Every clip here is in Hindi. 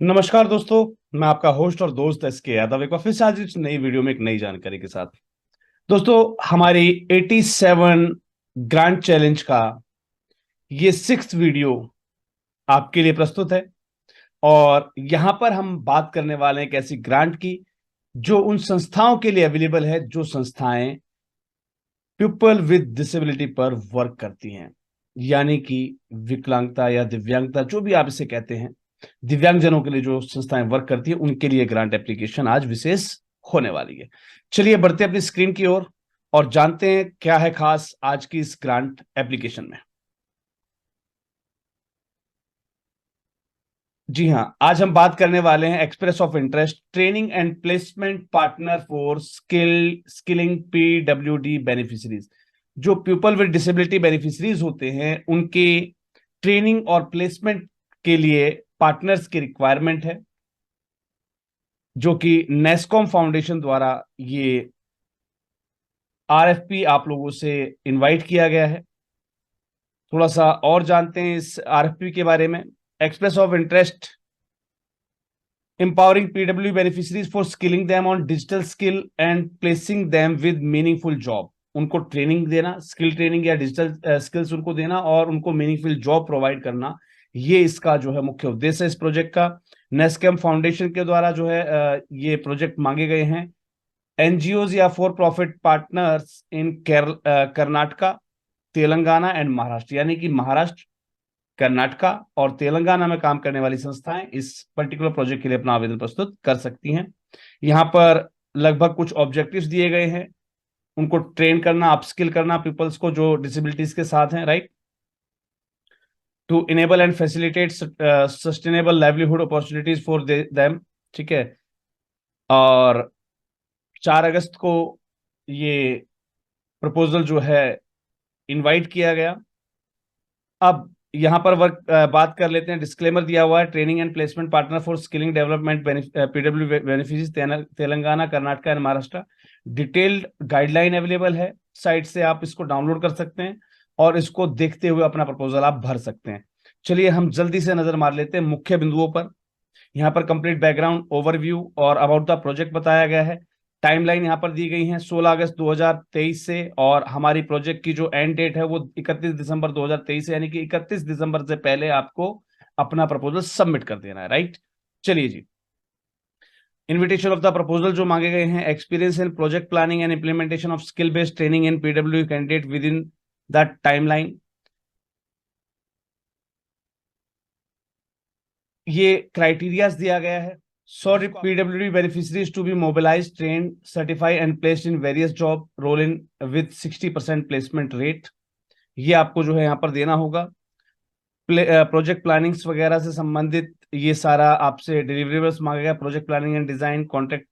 नमस्कार दोस्तों। मैं आपका होस्ट और दोस्त एस के यादव एक बार फिर से आज इस नई वीडियो में एक नई जानकारी के साथ। दोस्तों, हमारी 87 ग्रांड चैलेंज का ये 6th वीडियो आपके लिए प्रस्तुत है। और यहां पर हम बात करने वाले हैं एक ऐसी ग्रांट की जो उन संस्थाओं के लिए अवेलेबल है जो संस्थाएं पीपल विद डिसेबिलिटी पर वर्क करती हैं, यानी कि विकलांगता या दिव्यांगता जो भी आप इसे कहते हैं, दिव्यांगजनों के लिए जो संस्थाएं वर्क करती है उनके लिए ग्रांट एप्लीकेशन आज विशेष होने वाली है। चलिए बढ़ते हैं अपनी स्क्रीन की ओर और जानते हैं क्या है खास आज की इस ग्रांट एप्लीकेशन में। जी हाँ, आज हम बात करने वाले हैं express of interest training and placement partner for skilling PWD beneficiaries. जो पीपल विद डिसेबिलिटी बेनिफिशरीज होते हैं उनके ट्रेनिंग और प्लेसमेंट के लिए पार्टनर्स की रिक्वायरमेंट है, जो कि नेस्कॉम फाउंडेशन द्वारा ये आरएफपी आप लोगों से इनवाइट किया गया है। थोड़ा सा और जानते हैं इस आरएफपी के बारे में। Express of interest empowering PW beneficiaries for skilling them on digital skill and placing them with meaningful job। उनको ट्रेनिंग देना, स्किल ट्रेनिंग या डिजिटल स्किल्स उनको देना और उनको मीनिंगफुल जॉब प्रोवाइड करना, ये इसका जो है मुख्य उद्देश्य है इस प्रोजेक्ट का। नेस्कैम फाउंडेशन के द्वारा जो है ये प्रोजेक्ट मांगे गए हैं एनजीओज या for profit partners in Karnataka, Telangana and Maharashtra, यानी कि महाराष्ट्र, कर्नाटका और तेलंगाना में काम करने वाली संस्थाएं इस पर्टिकुलर प्रोजेक्ट के लिए अपना आवेदन प्रस्तुत कर सकती हैं। यहां पर लगभग कुछ ऑब्जेक्टिव्स दिए गए हैं, उनको ट्रेन करना, अपस्किल करना पीपल्स को जो डिसेबिलिटीज के साथ हैं, right, to enable and facilitate sustainable livelihood opportunities for them. ठीक है। और 4 अगस्त को ये प्रपोजल जो है इनवाइट किया गया। अब यहां पर वर्क बात कर लेते हैं। डिस्क्लेमर दिया हुआ है, training and placement partner for skilling development PW beneficiaries Telangana, Karnataka and Maharashtra. Detailed guideline available है, साइट से आप इसको डाउनलोड कर सकते हैं और इसको देखते हुए अपना प्रपोजल आप भर सकते हैं। चलिए हम जल्दी से नजर मार लेते हैं मुख्य बिंदुओं पर। यहाँ पर कंप्लीट बैकग्राउंड, ओवरव्यू और अबाउट द प्रोजेक्ट बताया गया है। टाइमलाइन यहाँ पर दी गई है 16 अगस्त 2023 से, और हमारी प्रोजेक्ट की जो एंड डेट है वो 31 दिसंबर 2023 है, यानी कि 31 दिसंबर से पहले आपको अपना प्रपोजल सबमिट कर देना है, राइट। चलिए जी, इन्विटेशन ऑफ द प्रपोजल जो मांगे गए हैं, experience in project planning and implementation of skill based training in PW candidate with in the timeline. ये क्राइटेरिया दिया गया है। सौ PWD beneficiaries to be mobilize, train, certify and placed in various job role in with 60% placement rate. ये आपको जो है यहाँ पर देना होगा। प्रोजेक्ट प्लानिंग्स वगैरह से संबंधित ये सारा आपसे डिलीवरेबल्स मांगा गया। Project planning and design, contact,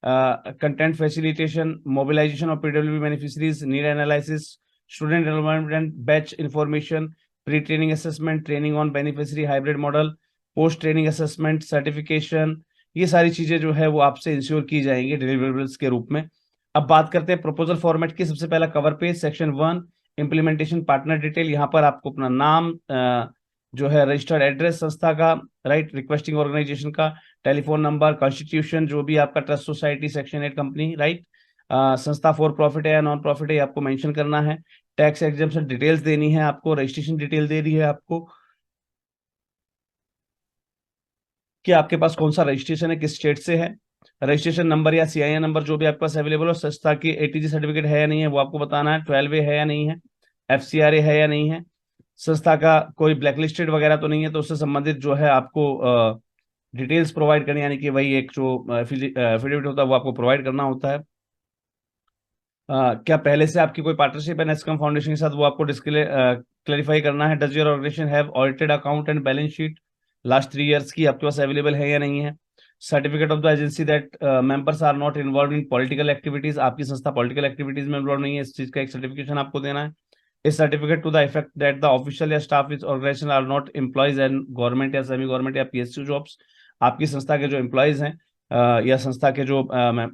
content facilitation, mobilization of PW beneficiaries, need analysis, student enrolment, batch information, pre training assessment, training on beneficiary hybrid model, post training assessment, certification. ये सारी चीजें जो है वो आपसे इंश्योर की जाएंगी डिलीवरेबल्स के रूप में। अब बात करते हैं प्रपोजल फॉर्मेट की। सबसे पहला cover page, section 1, implementation partner detail. यहाँ पर आपको अपना नाम, जो है रजिस्टर्ड एड्रेस संस्था का, राइट, रिक्वेस्टिंग ऑर्गेनाइजेशन का, टेलीफोन नंबर, कॉन्स्टिट्यूशन जो भी आपका, trust society, section 8 company, right, संस्था फॉर प्रॉफिट है या नॉन प्रॉफिट है, आपको मेंशन करना है। टैक्स एग्जेम्पशन डिटेल्स देनी है आपको, रजिस्ट्रेशन डिटेल दे रही है आपको कि आपके पास कौन सा रजिस्ट्रेशन है, किस स्टेट से है। रजिस्ट्रेशन नंबर या सीआईएन नंबर जो भी आपके पास अवेलेबल हो। संस्था की एटीजी सर्टिफिकेट है या नहीं है वो आपको बताना है। 12A है या नहीं है, एफसीआरए है या नहीं है, संस्था का कोई ब्लैकलिस्टेड वगैरह तो नहीं है, तो उससे संबंधित जो है आपको डिटेल्स प्रोवाइड करनी, यानी कि वही एक जो एफिडेविट होता है वो आपको प्रोवाइड करना होता है। क्या पहले से आपकी कोई पार्टनरशिप है नेस्कॉम फाउंडेशन के साथ, वो आपको क्लैरिफाई करना है। Does your organization have audited account and balance sheet last 3 years की आपके पास अवेलेबल है या नहीं है। Certificate of the agency that members are not involve in political activities, आपकी संस्था पॉलिटिकल एक्टिविटीज में इन्वॉल्व नहीं है, इस चीज का एक सर्टिफिकेशन आपको देना है। इस certificate to the effect that the official या staff is organisation are not employees and government या सेमी गवर्नमेंट या पीएसयू जॉब्स। आपकी संस्था के जो एम्प्लॉयज हैं या संस्था के जो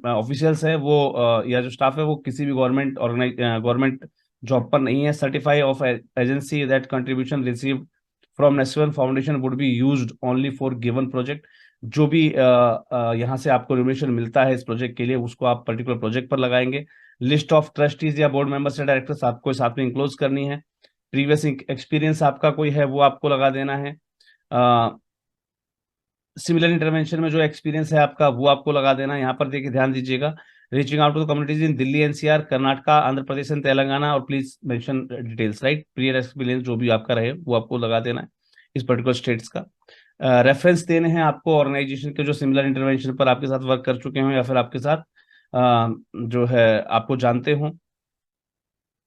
ऑफिशियल्स हैं वो या जो स्टाफ है वो किसी भी गवर्नमेंट जॉब पर नहीं है। Certify of agency that contribution received from national foundation would be used only for given project. जो भी यहाँ से आपको रेम्यूनरेशन मिलता है इस प्रोजेक्ट के लिए, उसको आप पर्टिकुलर प्रोजेक्ट पर लगाएंगे। लिस्ट ऑफ ट्रस्टीज या बोर्ड मेंबर्स या डायरेक्टर्स आपको साथ में इंक्लोज करनी है। प्रीवियस एक्सपीरियंस आपका कोई है वो आपको लगा देना है। सिमिलर इंटरवेंशन में जो एक्सपीरियंस है आपका वो आपको लगा देना है। यहाँ पर देखिए ध्यान दीजिएगा, reaching out to the communities in Delhi NCR, Karnataka, Andhra Pradesh and Telangana, और please mention details, right. Prior experience जो भी आपका रहे वो आपको लगा देना है इस पर्टिकुलर स्टेट्स का। रेफरेंस देने हैं आपको ऑर्गेनाइजेशन के जो सिमिलर इंटरवेंशन पर आपके साथ वर्क कर चुके हों या फिर आपके साथ जो है आपको जानते हों।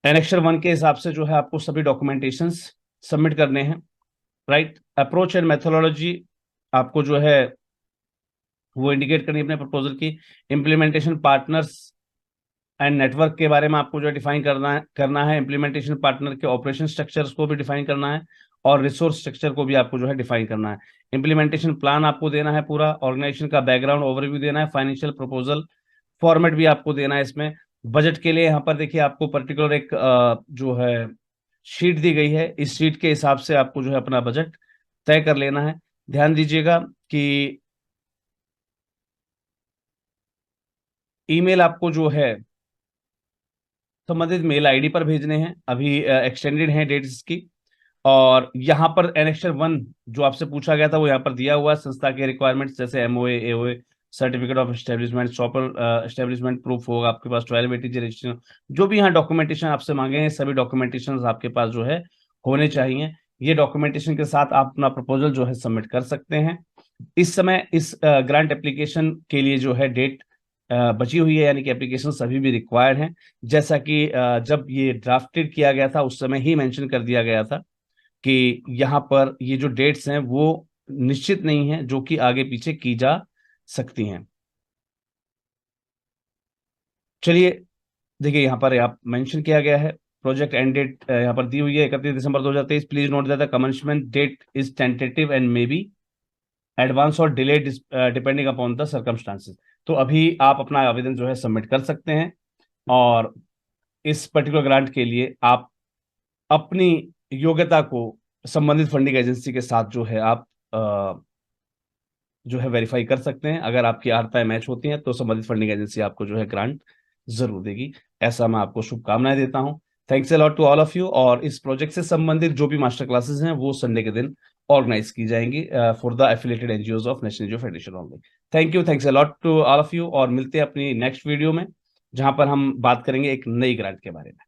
एनेक्चर 1 के हिसाब से जो है आपको सभी डॉक्यूमेंटेशंस सबमिट करने हैं, राइट। अप्रोच एंड मेथोडोलॉजी आपको जो है वो इंडिकेट करनी है अपने प्रपोजल की। इम्प्लीमेंटेशन पार्टनर्स एंड नेटवर्क के बारे में आपको जो डिफाइन करना है। इम्प्लीमेंटेशन पार्टनर के ऑपरेशन स्ट्रक्चर्स को भी डिफाइन करना है और रिसोर्स स्ट्रक्चर को भी आपको जो है डिफाइन करना है। इम्प्लीमेंटेशन प्लान आपको देना है, पूरा ऑर्गेनाइजेशन का बैकग्राउंड ओवरव्यू देना है, फाइनेंशियल प्रपोजल फॉर्मेट भी आपको देना है इसमें। बजट के लिए यहाँ पर देखिए आपको पर्टिकुलर एक जो है शीट दी गई है, इस शीट के हिसाब से आपको जो है अपना बजट तय कर लेना है। ध्यान दीजिएगा कि ईमेल आपको जो है संबंधित मेल आईडी पर भेजने हैं। अभी एक्सटेंडेड है डेट्स इसकी। और यहाँ पर एनेक्चर 1 जो आपसे पूछा गया था वो यहाँ पर दिया हुआ है। संस्था के रिक्वायरमेंट्स जैसे MOA, AOA, certificate of establishment, shopper establishment proof होगा आपके पास, 1280 रजिस्ट्रेशन, जो भी यहाँ डॉक्यूमेंटेशन आपसे मांगे हैं सभी डॉक्यूमेंटेशन आपके पास जो है होने चाहिए। ये डॉक्यूमेंटेशन के साथ आप अपना प्रपोजल जो है सबमिट कर सकते हैं। इस समय इस ग्रांट एप्लीकेशन के लिए जो है डेट बची हुई है, यानी कि एप्लीकेशन सभी भी रिक्वायर्ड हैं। जैसा कि जब ये ड्राफ्टेड किया गया था उस समय ही मेंशन कर दिया गया था कि यहाँ पर ये जो डेट्स हैं वो निश्चित नहीं है, जो कि आगे पीछे की जा सकती हैं। चलिए देखिए यहाँ पर आप मेंशन किया गया है, प्रोजेक्ट एंड डेट यहाँ पर दी हुई है 31 दिसंबर 2023। Please note that the commencement date is tentative and may be advance और delay depending upon the circumstances. तो अभी आप अपना आवेदन जो है सबमिट कर सकते हैं और इस पर्टिकुलर ग्रांट के लिए आप अपनी योग्यता को संबंधित फंडिंग एजेंसी के साथ जो है आप जो है वेरीफाई कर सकते हैं। अगर आपकी अर्हताएं मैच होती हैं तो संबंधित फंडिंग एजेंसी आपको जो है ग्रांट जरूर देगी। ऐसा मैं आपको शुभकामनाएं देता हूं। Thanks a lot to all of you. और इस प्रोजेक्ट से संबंधित जो भी मास्टर क्लासेस हैं वो संडे के दिन ऑर्गेनाइज की जाएंगी for the affiliated NGOs of national NGO federation only. Thank you, thanks a lot to all of you, और मिलते हैं अपनी नेक्स्ट वीडियो में जहां पर हम बात करेंगे एक नई ग्रांट के बारे में।